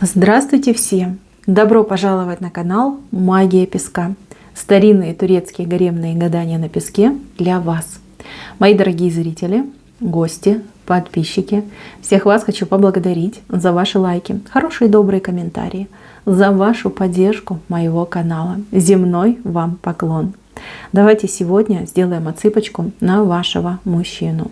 Здравствуйте все! Добро пожаловать на канал Магия Песка. Старинные турецкие гаремные гадания на песке для вас. Мои дорогие зрители, гости, подписчики, всех вас хочу поблагодарить за ваши лайки, хорошие и добрые комментарии, за вашу поддержку моего канала. Земной вам поклон! Давайте сегодня сделаем отсыпочку на вашего мужчину.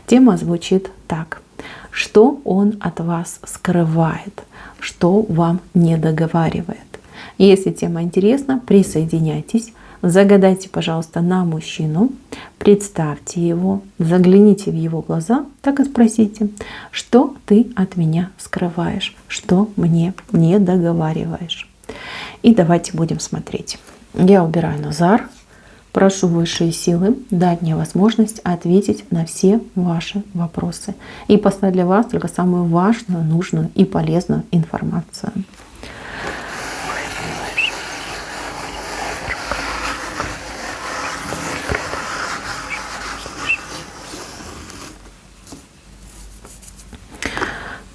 Тема звучит так. Что он от вас скрывает? Что вам не договаривает? Если тема интересна, присоединяйтесь, загадайте, пожалуйста, на мужчину, представьте его, загляните в его глаза, так и спросите, что ты от меня скрываешь, что мне не договариваешь. И давайте будем смотреть. Я убираю Назар. Прошу высшие силы дать мне возможность ответить на все ваши вопросы и послать для вас только самую важную, нужную и полезную информацию.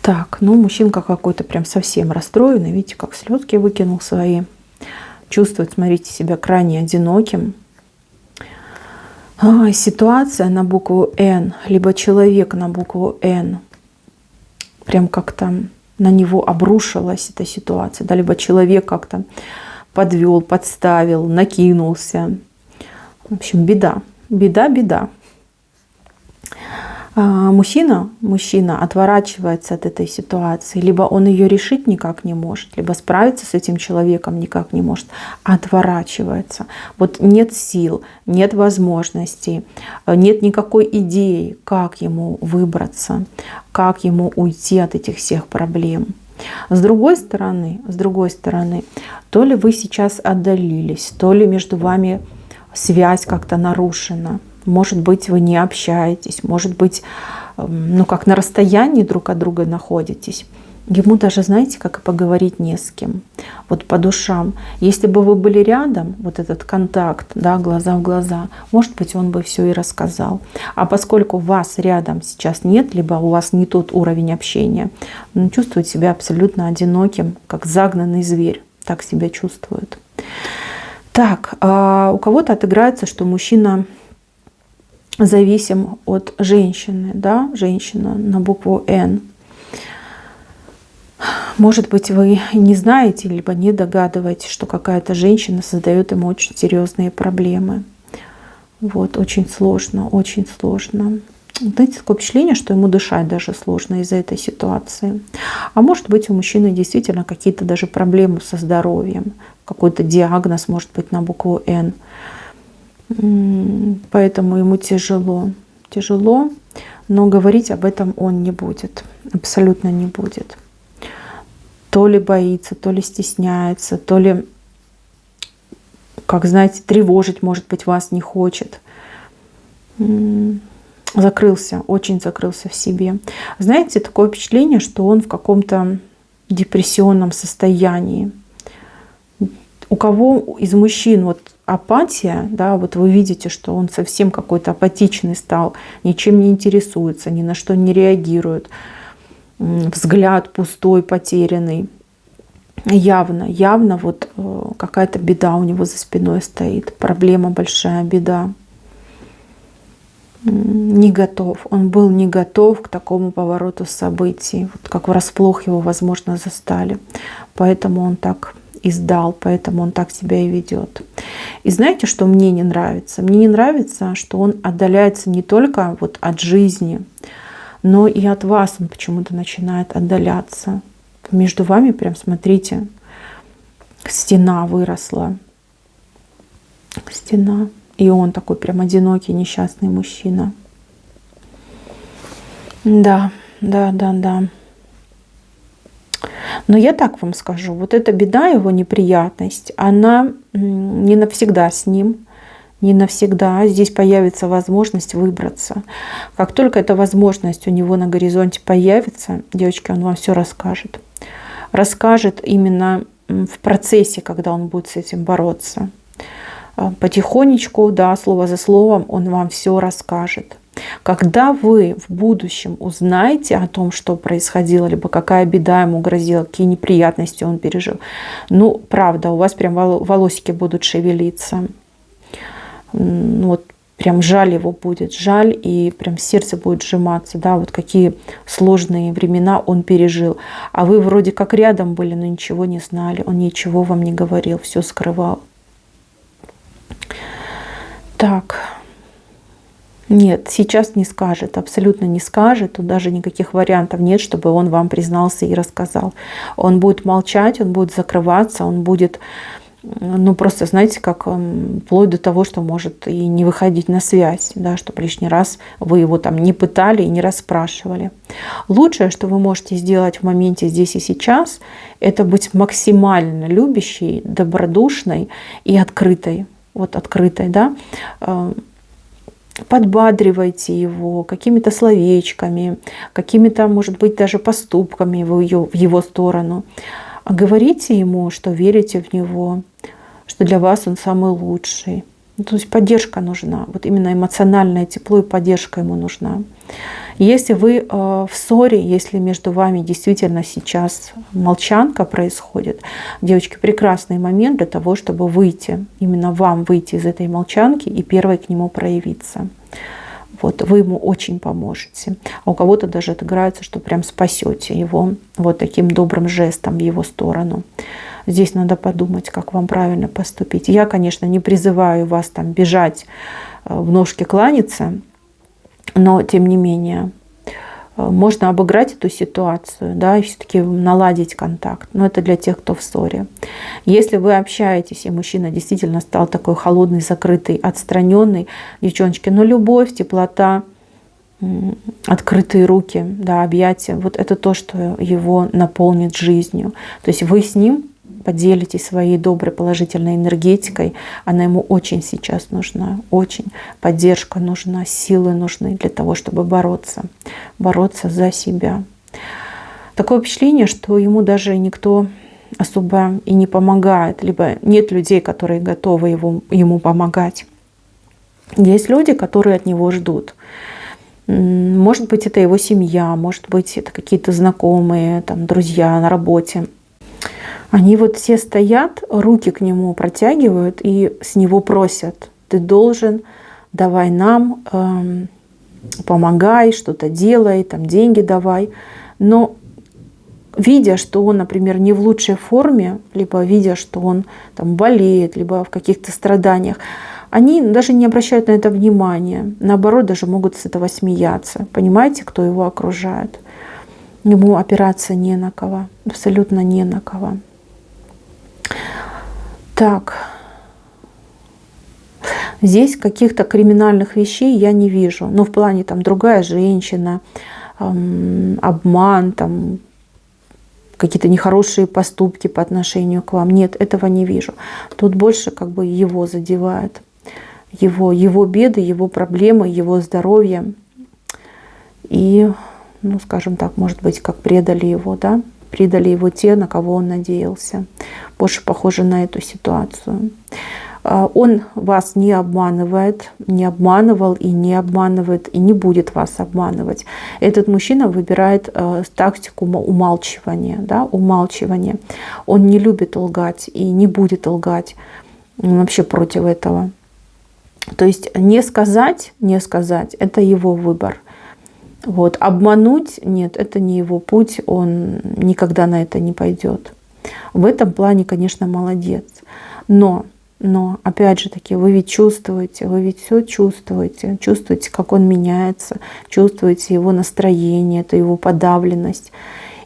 Так, ну мужчинка какой-то прям совсем расстроенный. Видите, как слезки выкинул свои. Чувствует, смотрите, себя крайне одиноким. Ситуация на букву Н, либо человек на букву Н, прям как-то на него обрушилась эта ситуация, да, либо человек как-то подвел, подставил, накинулся. В общем, беда, беда, беда. Мужчина отворачивается от этой ситуации, либо он ее решить никак не может, либо справиться с этим человеком никак не может, отворачивается. Вот нет сил, нет возможностей, нет никакой идеи, как ему выбраться, как ему уйти от этих всех проблем. С другой стороны, то ли вы сейчас отдалились, то ли между вами связь как-то нарушена. Может быть, вы не общаетесь, может быть, ну как на расстоянии друг от друга находитесь. Ему даже, знаете, как и поговорить не с кем. Вот по душам. Если бы вы были рядом, вот этот контакт, да, глаза в глаза, может быть, он бы все и рассказал. А поскольку вас рядом сейчас нет, либо у вас не тот уровень общения, он чувствует себя абсолютно одиноким, как загнанный зверь. Так себя чувствует. Так, у кого-то отыграется, что мужчина зависим от женщины, да, женщина на букву Н. Может быть, вы не знаете, либо не догадываетесь, что какая-то женщина создает ему очень серьезные проблемы. Вот, очень сложно, очень сложно. Знаете, такое впечатление, что ему дышать даже сложно из-за этой ситуации. А может быть, у мужчины действительно какие-то даже проблемы со здоровьем, какой-то диагноз, может быть, на букву Н. Поэтому ему тяжело, но говорить об этом он не будет, абсолютно не будет. То ли боится, то ли стесняется, то ли, как знаете, тревожить, может быть, вас не хочет. Закрылся, очень закрылся в себе. Знаете, такое впечатление, что он в каком-то депрессионном состоянии. У кого из мужчин вот апатия, да, вот вы видите, что он совсем какой-то апатичный стал, ничем не интересуется, ни на что не реагирует, взгляд пустой, потерянный. Явно вот какая-то беда у него за спиной стоит, проблема большая, беда. Не готов, он был не готов к такому повороту событий, вот как врасплох его, возможно, застали, поэтому он так и сдал, поэтому он так себя и ведет. И знаете, что мне не нравится? Мне не нравится, что он отдаляется не только вот от жизни, но и от вас он почему-то начинает отдаляться. Между вами прям, смотрите, стена выросла. Стена. И он такой прям одинокий, несчастный мужчина. Да. Но я так вам скажу, вот эта беда, его неприятность, она не навсегда с ним, не навсегда. Здесь появится возможность выбраться. Как только эта возможность у него на горизонте появится, девочки, он вам все расскажет. Расскажет именно в процессе, когда он будет с этим бороться. Потихонечку, да, слово за словом он вам все расскажет. Когда вы в будущем узнаете о том, что происходило, либо какая беда ему грозила, какие неприятности он пережил, ну, правда, у вас прям волосики будут шевелиться. Вот прям жаль его будет, жаль, и прям сердце будет сжиматься, да, вот какие сложные времена он пережил. А вы вроде как рядом были, но ничего не знали, он ничего вам не говорил, все скрывал. Так, нет, сейчас не скажет, абсолютно не скажет, тут даже никаких вариантов нет, чтобы он вам признался и рассказал. Он будет молчать, он будет закрываться, он будет, ну просто, знаете, как вплоть до того, что может и не выходить на связь, да, чтобы лишний раз вы его там не пытали и не расспрашивали. Лучшее, что вы можете сделать в моменте здесь и сейчас, это быть максимально любящей, добродушной и открытой. Вот открытой, да, подбадривайте его какими-то словечками, какими-то, может быть, даже поступками в его сторону. Говорите ему, что верите в него, что для вас он самый лучший. То есть поддержка нужна, вот именно эмоциональное тепло и поддержка ему нужна. Если вы в ссоре, если между вами действительно сейчас молчанка происходит, девочки, прекрасный момент для того, чтобы выйти, именно вам выйти из этой молчанки и первой к нему проявиться. Вот, вы ему очень поможете. А у кого-то даже отыграется, что прям спасете его вот таким добрым жестом в его сторону. Здесь надо подумать, как вам правильно поступить. Я, конечно, не призываю вас там бежать в ножки кланяться, но тем не менее можно обыграть эту ситуацию, да, и все-таки наладить контакт. Но это для тех, кто в ссоре. Если вы общаетесь, и мужчина действительно стал такой холодный, закрытый, отстраненный, девчоночки, но любовь, теплота, открытые руки, да, объятия, вот это то, что его наполнит жизнью. То есть вы с ним поделитесь своей доброй положительной энергетикой. Она ему очень сейчас нужна, очень. Поддержка нужна, силы нужны для того, чтобы бороться за себя. Такое впечатление, что ему даже никто особо и не помогает, либо нет людей, которые готовы ему помогать. Есть люди, которые от него ждут. Может быть, это его семья, может быть, это какие-то знакомые, там, друзья на работе. Они вот все стоят, руки к нему протягивают и с него просят: ты должен, давай нам, помогай, что-то делай, там, деньги давай. Но видя, что он, например, не в лучшей форме, либо видя, что он там болеет, либо в каких-то страданиях, они даже не обращают на это внимания. Наоборот, даже могут с этого смеяться. Понимаете, кто его окружает? Ему опираться не на кого, абсолютно не на кого. Так, здесь каких-то криминальных вещей я не вижу. Но в плане там другая женщина, обман, там какие-то нехорошие поступки по отношению к вам. Нет, этого не вижу. Тут больше как бы его задевает. Его беды, его проблемы, его здоровье. И, ну, скажем так, может быть, как предали его, да? Предали его те, на кого он надеялся. Больше похоже на эту ситуацию. Он вас не обманывает, не обманывал и не обманывает, и не будет вас обманывать. Этот мужчина выбирает тактику умалчивания, да, умалчивания. Он не любит лгать и не будет лгать. Он вообще против этого. То есть не сказать, это его выбор. Вот. Обмануть, нет, это не его путь, он никогда на это не пойдет. В этом плане, конечно, молодец. Но, опять же таки, вы ведь все чувствуете, как он меняется, чувствуете его настроение, это его подавленность.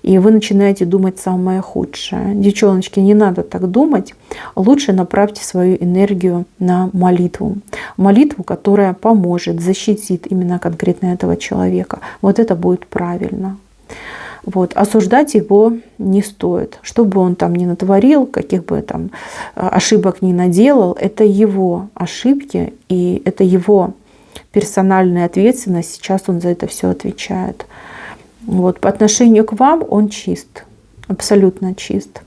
И вы начинаете думать самое худшее. Девчоночки, не надо так думать. Лучше направьте свою энергию на молитву. Молитву, которая поможет, защитит именно конкретно этого человека. Вот это будет правильно. Вот. Осуждать его не стоит. Что бы он там ни натворил, каких бы там ошибок ни наделал, это его ошибки, и это его персональная ответственность. Сейчас он за это все отвечает. Вот. По отношению к вам он чист, абсолютно чист.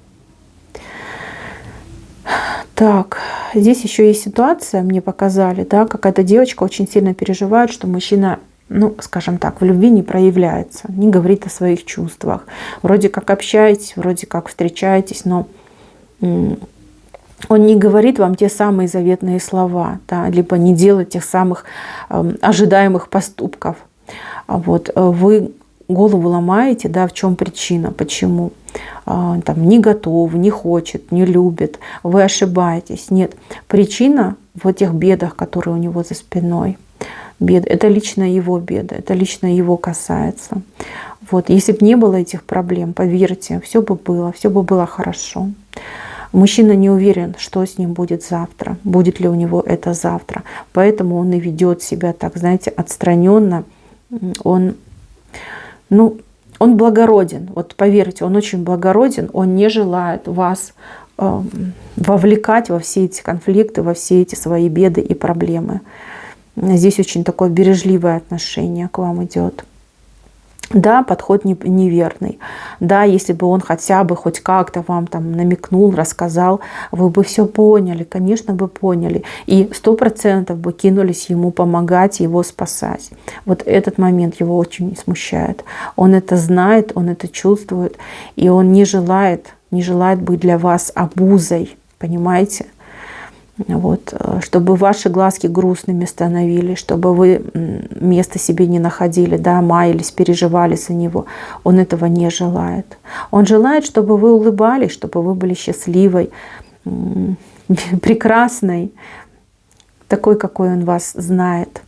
Так, здесь еще есть ситуация, мне показали, да, какая-то девочка очень сильно переживает, что мужчина ну, скажем так, в любви не проявляется, не говорит о своих чувствах. Вроде как общаетесь, вроде как встречаетесь, но он не говорит вам те самые заветные слова, да, либо не делает тех самых ожидаемых поступков. Вот. Вы голову ломаете, да, в чем причина, почему. Там, не готов, не хочет, не любит, вы ошибаетесь. Нет, причина в этих бедах, которые у него за спиной. Беды. Это лично его беда, это лично его касается. Вот. Если бы не было этих проблем, поверьте, все бы было хорошо. Мужчина не уверен, что с ним будет завтра, будет ли у него это завтра. Поэтому он и ведет себя так, знаете, отстраненно. Он благороден. Вот поверьте, он очень благороден, он не желает вас вовлекать во все эти конфликты, во все эти свои беды и проблемы. Здесь очень такое бережливое отношение к вам идет. Да, подход неверный. Да, если бы он хотя бы хоть как-то вам там намекнул, рассказал, вы бы все поняли, конечно бы поняли. И 100% бы кинулись ему помогать, его спасать. Вот этот момент его очень смущает. Он это знает, он это чувствует, и он не желает быть для вас обузой, понимаете? Вот, чтобы ваши глазки грустными становились, чтобы вы места себе не находили, да, маялись, переживали за него. Он этого не желает. Он желает, чтобы вы улыбались, чтобы вы были счастливой, прекрасной, такой, какой он вас знает.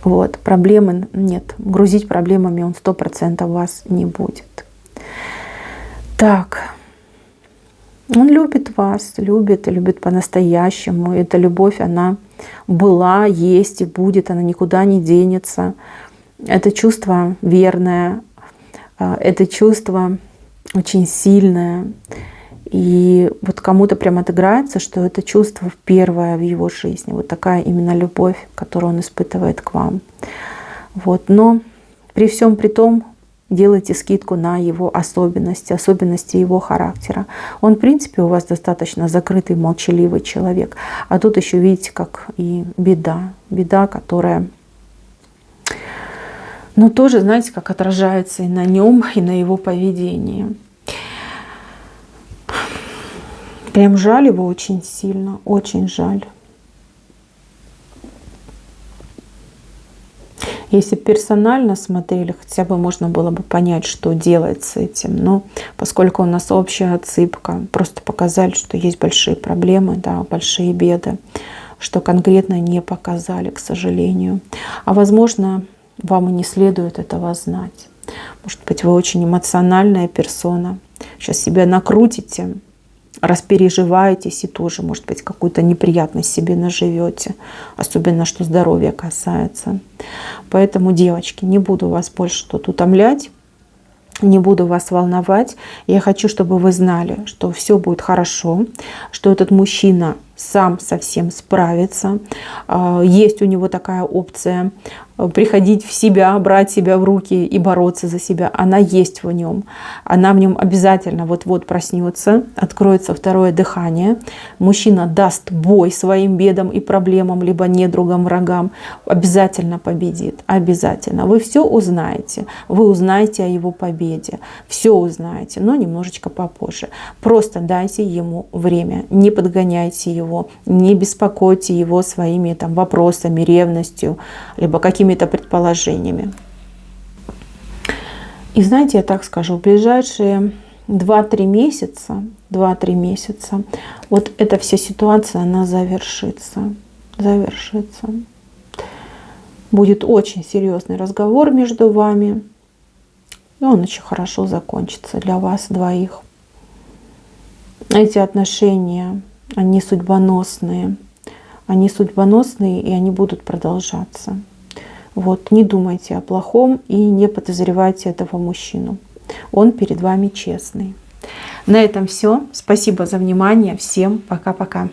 Вот, проблемы нет. Грузить проблемами он 100% вас не будет. Так. Он любит вас, любит и любит по-настоящему. Эта любовь, она была, есть и будет, она никуда не денется. Это чувство верное, это чувство очень сильное. И вот кому-то прям отыграется, что это чувство первое в его жизни. Вот такая именно любовь, которую он испытывает к вам. Вот. Но при всем при том, делайте скидку на его особенности его характера. Он, в принципе, у вас достаточно закрытый, молчаливый человек. А тут еще, видите, как и беда. Беда, которая, ну, тоже, знаете, как отражается и на нем, и на его поведении. Прям жаль его очень сильно, очень жаль. Если персонально смотрели, хотя бы можно было бы понять, что делать с этим. Но поскольку у нас общая отсыпка, просто показали, что есть большие проблемы, да, большие беды, что конкретно не показали, к сожалению. А возможно, вам и не следует этого знать. Может быть, вы очень эмоциональная персона. Сейчас себя накрутите, распереживаетесь и тоже, может быть, какую-то неприятность себе наживете. Особенно, что здоровья касается. Поэтому, девочки, не буду вас больше тут утомлять. Не буду вас волновать. Я хочу, чтобы вы знали, что все будет хорошо. Что этот мужчина сам совсем справится. Есть у него такая опция приходить в себя, брать себя в руки и бороться за себя. Она есть в нем. Она в нем обязательно вот-вот проснется, откроется второе дыхание. Мужчина даст бой своим бедам и проблемам, либо недругам, врагам. Обязательно победит. Обязательно. Вы все узнаете. Вы узнаете о его победе. Все узнаете, но немножечко попозже. Просто дайте ему время. Не подгоняйте его. Не беспокойте его своими там вопросами, ревностью, либо какими-то предположениями. И знаете, я так скажу, в ближайшие 2-3 месяца, вот эта вся ситуация, она завершится. Будет очень серьезный разговор между вами, и он очень хорошо закончится для вас двоих. Эти отношения, они судьбоносные, и они будут продолжаться. Вот, не думайте о плохом и не подозревайте этого мужчину. Он перед вами честный. На этом все. Спасибо за внимание. Всем пока-пока.